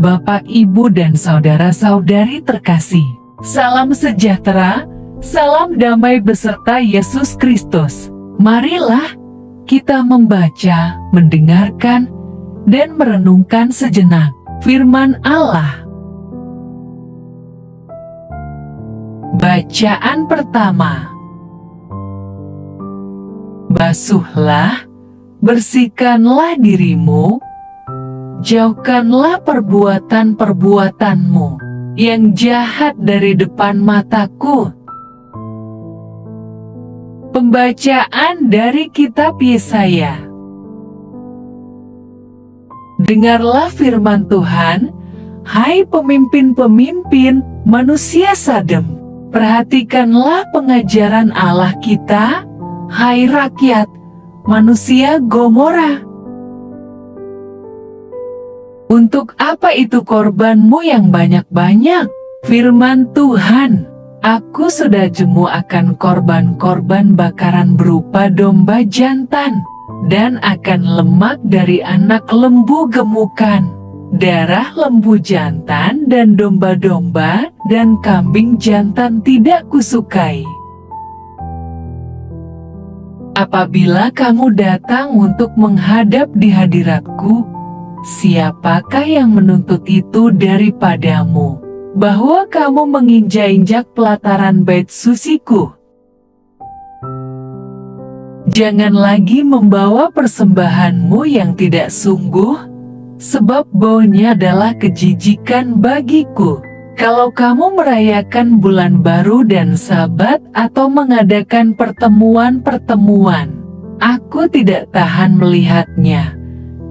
Bapak, Ibu, dan saudara-saudari terkasih. Salam sejahtera, salam damai beserta Yesus Kristus. Marilah kita membaca, mendengarkan, dan merenungkan sejenak firman Allah. Bacaan pertama. Basuhlah, bersihkanlah dirimu, jauhkanlah perbuatan-perbuatanmu yang jahat dari depan mataku. Pembacaan dari kitab Yesaya. Dengarlah firman Tuhan, hai pemimpin-pemimpin manusia Sadem. Perhatikanlah pengajaran Allah kita, hai rakyat manusia Gomora. Untuk apa itu korbanmu yang banyak-banyak? Firman Tuhan, aku sudah jemu akan korban-korban bakaran berupa domba jantan, dan akan lemak dari anak lembu gemukan, darah lembu jantan dan domba-domba dan kambing jantan tidak kusukai. Apabila kamu datang untuk menghadap di hadiratku, siapakah yang menuntut itu daripadamu, bahwa kamu menginjak-injak pelataran bait suciku? Jangan lagi membawa persembahanmu yang tidak sungguh, sebab baunya adalah kejijikan bagiku. Kalau kamu merayakan bulan baru dan Sabat atau mengadakan pertemuan-pertemuan, aku tidak tahan melihatnya,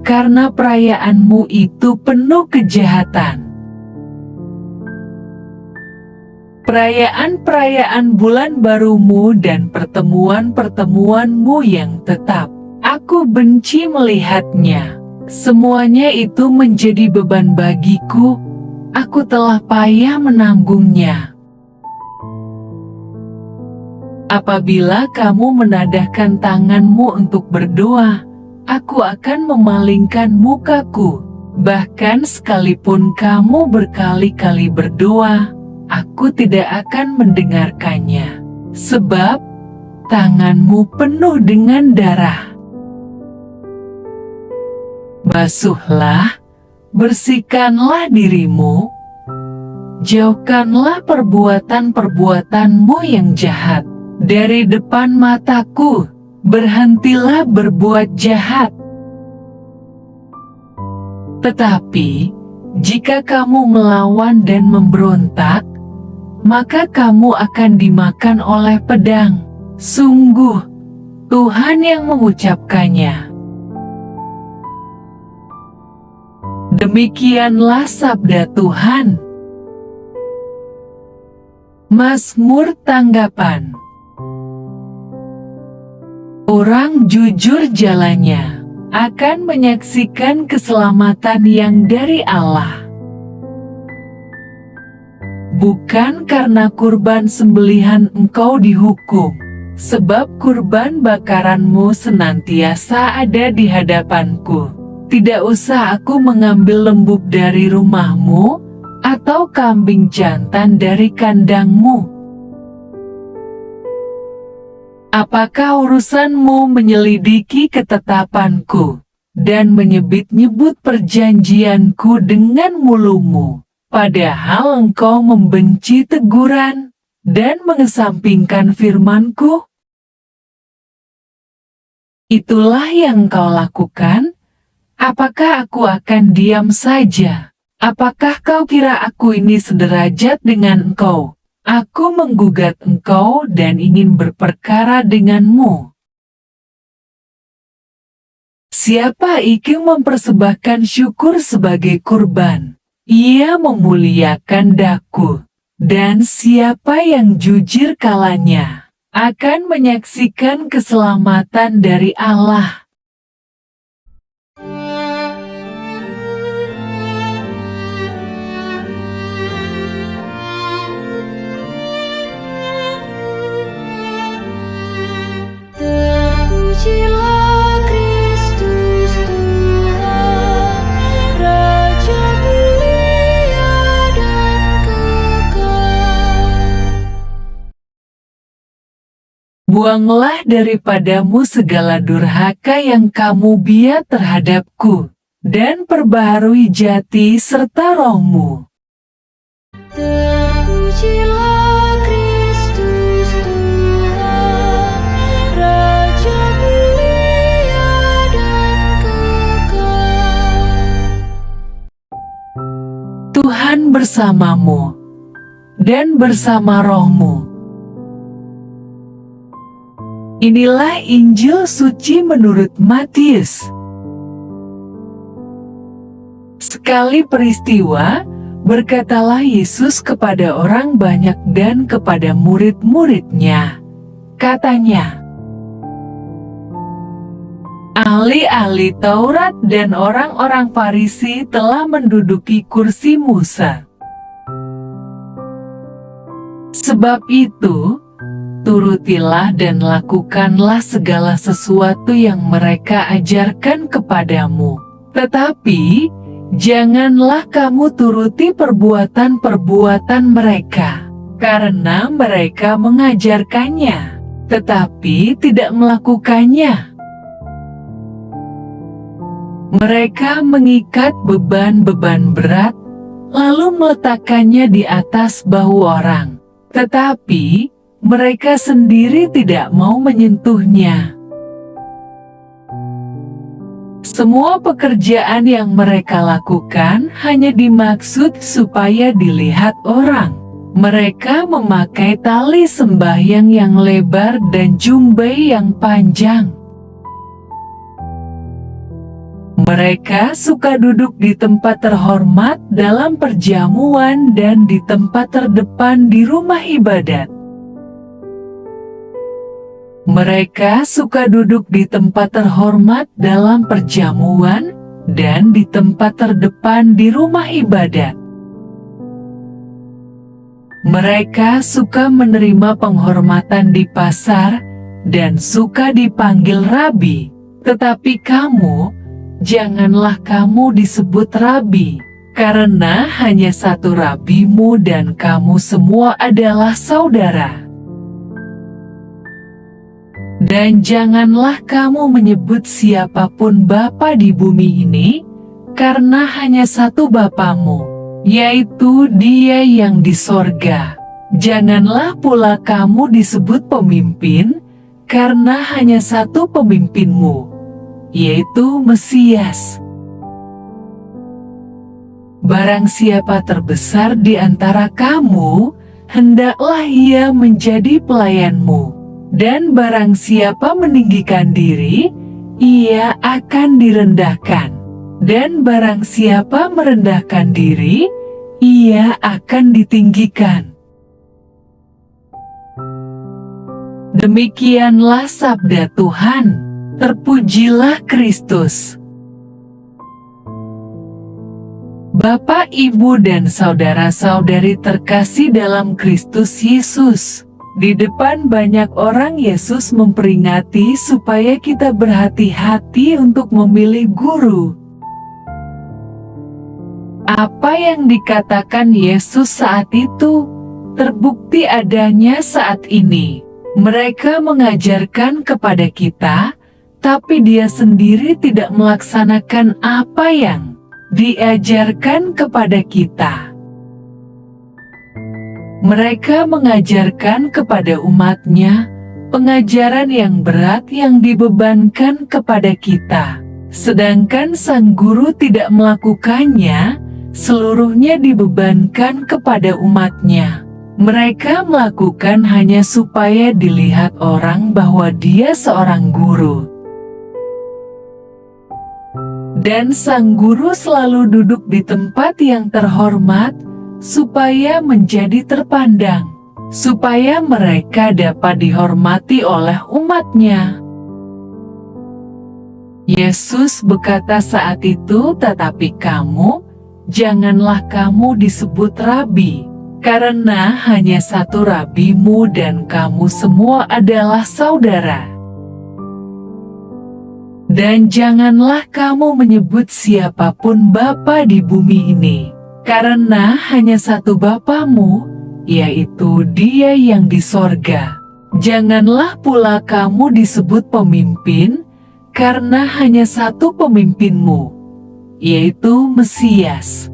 karena perayaanmu itu penuh kejahatan. Perayaan-perayaan bulan barumu dan pertemuan-pertemuanmu yang tetap, aku benci melihatnya. Semuanya itu menjadi beban bagiku, aku telah payah menanggungnya. Apabila kamu menadahkan tanganmu untuk berdoa, aku akan memalingkan mukaku. Bahkan sekalipun kamu berkali-kali berdoa, aku tidak akan mendengarkannya, sebab tanganmu penuh dengan darah. Basuhlah, bersihkanlah dirimu, jauhkanlah perbuatan-perbuatanmu yang jahat dari depan mataku, berhentilah berbuat jahat. Tetapi, jika kamu melawan dan memberontak, maka kamu akan dimakan oleh pedang. Sungguh, Tuhan yang mengucapkannya. Demikianlah sabda Tuhan. Mazmur tanggapan. Orang jujur jalannya akan menyaksikan keselamatan yang dari Allah. Bukan karena kurban sembelihan engkau dihukum, sebab kurban bakaranmu senantiasa ada di hadapanku. Tidak usah aku mengambil lembut dari rumahmu, atau kambing jantan dari kandangmu. Apakah urusanmu menyelidiki ketetapanku, dan menyebut-nyebut perjanjianku dengan mulumu, padahal engkau membenci teguran, dan mengesampingkan firmanku? Itulah yang engkau lakukan. Apakah aku akan diam saja? Apakah kau kira aku ini sederajat dengan engkau? Aku menggugat engkau dan ingin berperkara denganmu. Siapa yang mempersembahkan syukur sebagai kurban, ia memuliakan daku. Dan siapa yang jujur kalanya, akan menyaksikan keselamatan dari Allah. Terpujilah Kristus Tuhan, Raja mulia Buanglah daripadamu segala durhaka yang kamu biat terhadapku, dan perbaharui jati serta rohmu. Terpujilah Kristus Tuhan, Raja mulia dan kekal. Tuhan bersamamu, dan bersama rohmu. Inilah Injil suci menurut Matius. Sekali peristiwa, berkatalah Yesus kepada orang banyak dan kepada murid-muridnya. Katanya, ahli-ahli Taurat dan orang-orang Farisi telah menduduki kursi Musa. Sebab itu, turutilah dan lakukanlah segala sesuatu yang mereka ajarkan kepadamu. Tetapi, janganlah kamu turuti perbuatan-perbuatan mereka, karena mereka mengajarkannya, tetapi tidak melakukannya. Mereka mengikat beban-beban berat, lalu meletakkannya di atas bahu orang, tetapi mereka sendiri tidak mau menyentuhnya. Semua pekerjaan yang mereka lakukan hanya dimaksud supaya dilihat orang. Mereka memakai tali sembahyang yang lebar dan jumbai yang panjang. Mereka suka duduk di tempat terhormat dalam perjamuan dan di tempat terdepan di rumah ibadat. Mereka suka duduk di tempat terhormat dalam perjamuan dan di tempat terdepan di rumah ibadat. Mereka suka menerima penghormatan di pasar dan suka dipanggil rabi. Tetapi kamu, janganlah kamu disebut rabi, karena hanya satu rabimu dan kamu semua adalah saudara. Dan janganlah kamu menyebut siapapun bapa di bumi ini, karena hanya satu Bapamu, yaitu Dia yang di sorga. Janganlah pula kamu disebut pemimpin, karena hanya satu pemimpinmu, yaitu Mesias. Barang siapa terbesar di antara kamu, hendaklah ia menjadi pelayanmu. Dan barang siapa meninggikan diri, ia akan direndahkan. Dan barang siapa merendahkan diri, ia akan ditinggikan. Demikianlah sabda Tuhan. Terpujilah Kristus. Bapak, Ibu, dan saudara-saudari terkasih dalam Kristus Yesus. Di depan banyak orang Yesus memperingati supaya kita berhati-hati untuk memilih guru. Apa yang dikatakan Yesus saat itu, terbukti adanya saat ini. Mereka mengajarkan kepada kita, tapi Dia sendiri tidak melaksanakan apa yang diajarkan kepada kita. Mereka mengajarkan kepada umatnya pengajaran yang berat yang dibebankan kepada kita. Sedangkan sang guru tidak melakukannya, seluruhnya dibebankan kepada umatnya. Mereka melakukan hanya supaya dilihat orang bahwa dia seorang guru. Dan sang guru selalu duduk di tempat yang terhormat, supaya menjadi terpandang, supaya mereka dapat dihormati oleh umatnya. Yesus berkata saat itu, tetapi kamu, janganlah kamu disebut rabi, karena hanya satu rabimu dan kamu semua adalah saudara. Dan janganlah kamu menyebut siapapun bapa di bumi ini, karena hanya satu Bapamu, yaitu Dia yang di sorga. Janganlah pula kamu disebut pemimpin, karena hanya satu pemimpinmu, yaitu Mesias.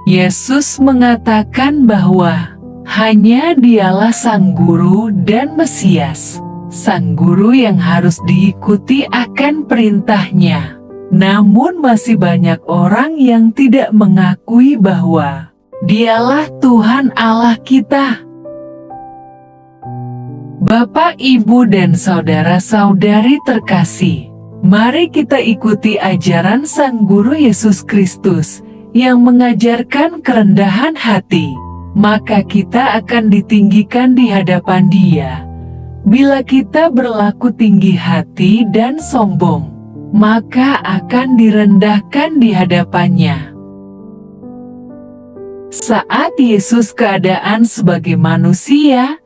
Yesus mengatakan bahwa hanya Dialah Sang Guru dan Mesias, Sang Guru yang harus diikuti akan perintahnya. Namun masih banyak orang yang tidak mengakui bahwa Dialah Tuhan Allah kita. Bapak, Ibu, dan saudara-saudari terkasih, mari kita ikuti ajaran Sang Guru Yesus Kristus yang mengajarkan kerendahan hati. Maka kita akan ditinggikan di hadapan Dia. Bila kita berlaku tinggi hati dan sombong, maka akan direndahkan di hadapannya. Saat Yesus keadaan sebagai manusia,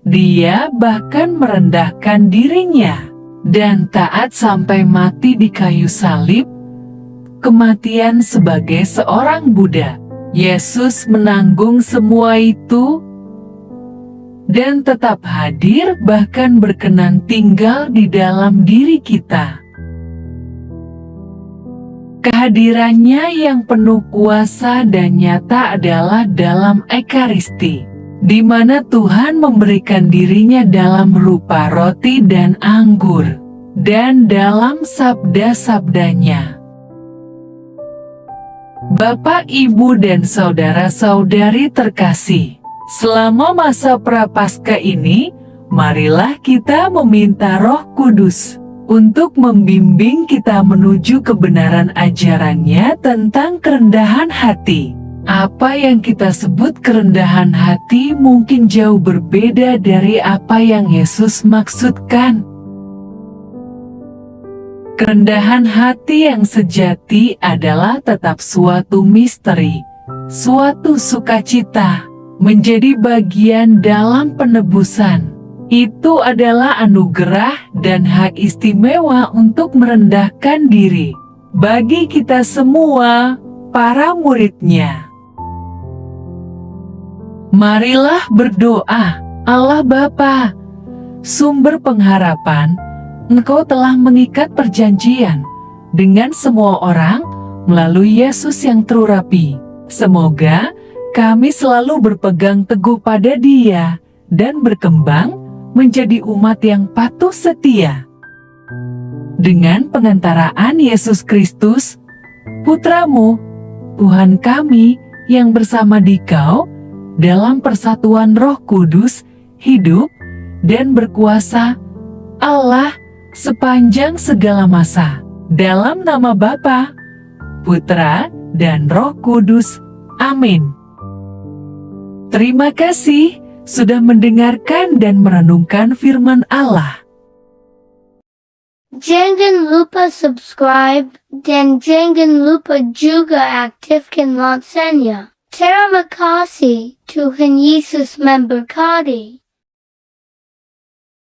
Dia bahkan merendahkan dirinya dan taat sampai mati di kayu salib, kematian sebagai seorang budak. Yesus menanggung semua itu dan tetap hadir, bahkan berkenan tinggal di dalam diri kita. Kehadirannya yang penuh kuasa dan nyata adalah dalam Ekaristi, di mana Tuhan memberikan dirinya dalam rupa roti dan anggur, dan dalam sabda-sabdanya. Bapak, Ibu, dan saudara-saudari terkasih, selama masa Prapaskah ini, marilah kita meminta Roh Kudus untuk membimbing kita menuju kebenaran ajarannya tentang kerendahan hati. Apa yang kita sebut kerendahan hati mungkin jauh berbeda dari apa yang Yesus maksudkan. Kerendahan hati yang sejati adalah tetap suatu misteri, suatu sukacita, menjadi bagian dalam penebusan. Itu adalah anugerah dan hak istimewa untuk merendahkan diri bagi kita semua, para murid-Nya. Marilah berdoa. Allah Bapa, sumber pengharapan, Engkau telah mengikat perjanjian dengan semua orang melalui Yesus yang terurapi. Semoga kami selalu berpegang teguh pada Dia dan berkembang menjadi umat yang patuh setia. Dengan pengantaraan Yesus Kristus, Putra-Mu, Tuhan kami yang bersama Dikau, dalam persatuan Roh Kudus, hidup dan berkuasa Allah sepanjang segala masa. Dalam nama Bapa, Putra, dan Roh Kudus. Amin. Terima kasih sudah mendengarkan dan merenungkan firman Allah. Jangan lupa subscribe dan jangan lupa juga aktifkan loncengnya. Terima kasih, Tuhan Yesus memberkati.